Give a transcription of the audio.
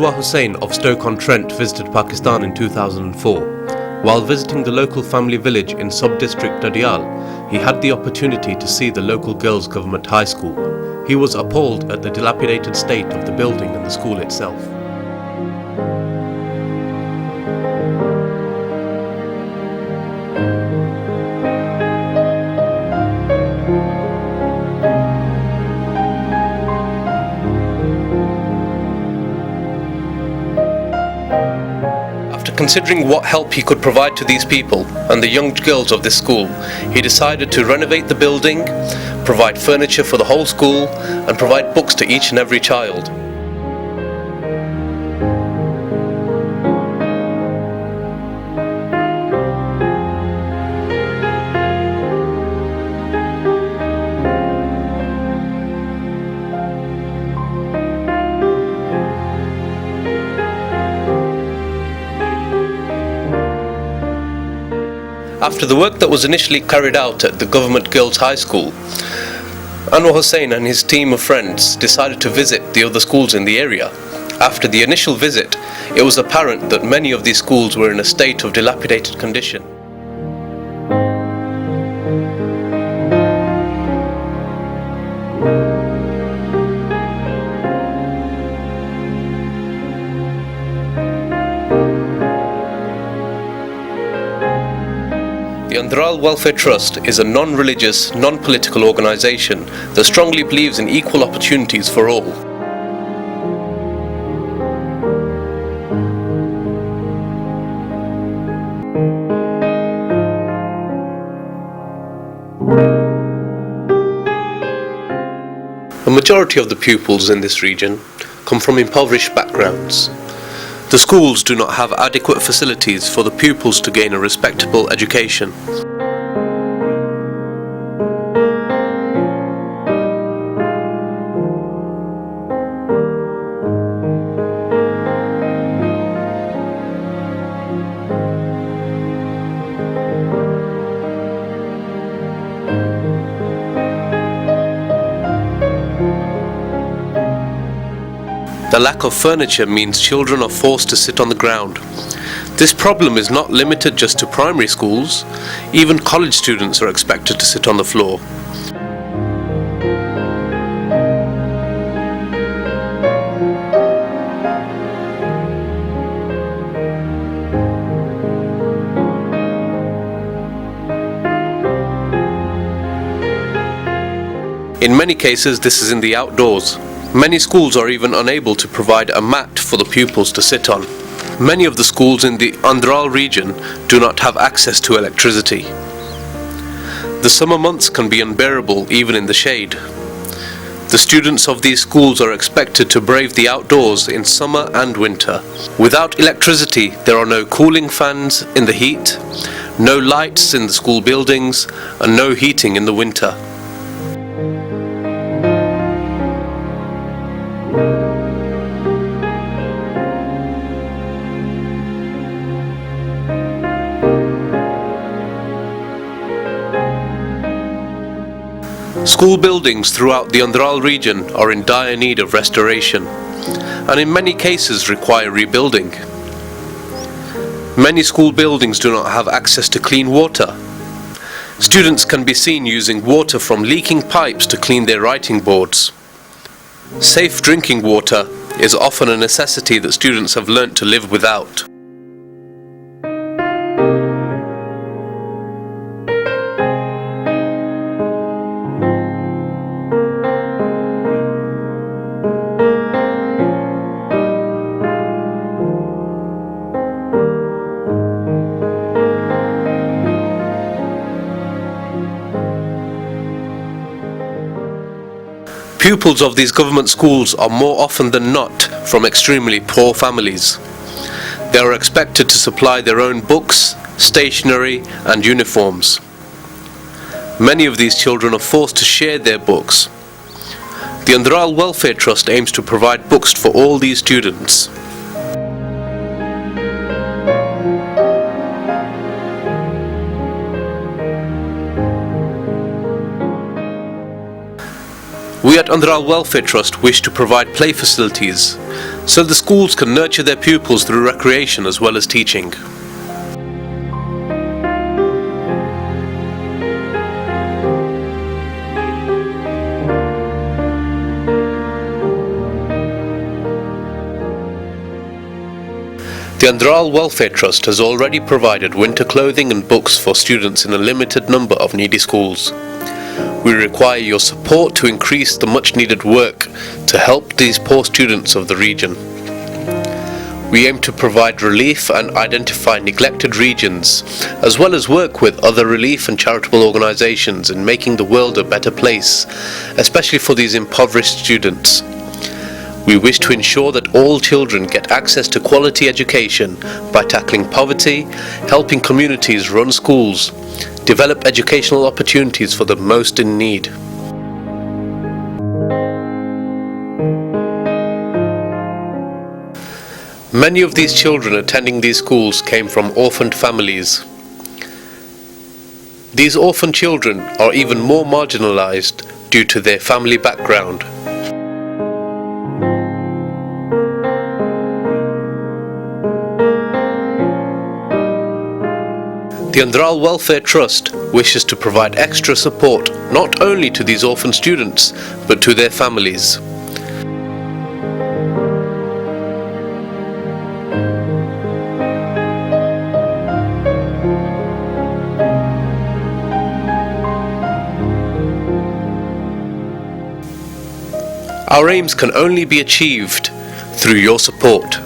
Anwar Hussain of Stoke-on-Trent visited Pakistan in 2004. While visiting the local family village in sub-district Dadyal, he had the opportunity to see the local girls' government high school. He was appalled at the dilapidated state of the building and the school itself. Considering what help he could provide to these people and the young girls of this school, he decided to renovate the building, provide furniture for the whole school, and provide books to each and every child. After the work that was initially carried out at the Government Girls' High School, Anwar Hussain and his team of friends decided to visit the other schools in the area. After the initial visit, it was apparent that many of these schools were in a state of dilapidated condition. The Andrhal Welfare Trust is a non-religious, non-political organisation that strongly believes in equal opportunities for all. A majority of the pupils in this region come from impoverished backgrounds. The schools do not have adequate facilities for the pupils to gain a respectable education. The lack of furniture means children are forced to sit on the ground. This problem is not limited just to primary schools. Even college students are expected to sit on the floor. In many cases, this is in the outdoors. Many schools are even unable to provide a mat for the pupils to sit on. Many of the schools in the Andrhal region do not have access to electricity. The summer months can be unbearable even in the shade. The students of these schools are expected to brave the outdoors in summer and winter. Without electricity, there are no cooling fans in the heat, no lights in the school buildings, and no heating in the winter. School buildings throughout the Andrhal region are in dire need of restoration, and in many cases require rebuilding. Many school buildings do not have access to clean water. Students can be seen using water from leaking pipes to clean their writing boards. Safe drinking water is often a necessity that students have learnt to live without. Pupils of these government schools are more often than not from extremely poor families. They are expected to supply their own books, stationery, and uniforms. Many of these children are forced to share their books. The Andrhal Welfare Trust aims to provide books for all these students. We at Andrhal Welfare Trust wish to provide play facilities so the schools can nurture their pupils through recreation as well as teaching. The Andrhal Welfare Trust has already provided winter clothing and books for students in a limited number of needy schools. We require your support to increase the much needed work to help these poor students of the region. We aim to provide relief and identify neglected regions, as well as work with other relief and charitable organizations in making the world a better place, especially for these impoverished students. We wish to ensure that all children get access to quality education by tackling poverty, helping communities run schools, develop educational opportunities for the most in need. Many of these children attending these schools came from orphaned families. These orphan children are even more marginalized due to their family background. The Andrhal Welfare Trust wishes to provide extra support not only to these orphan students, but to their families. Our aims can only be achieved through your support.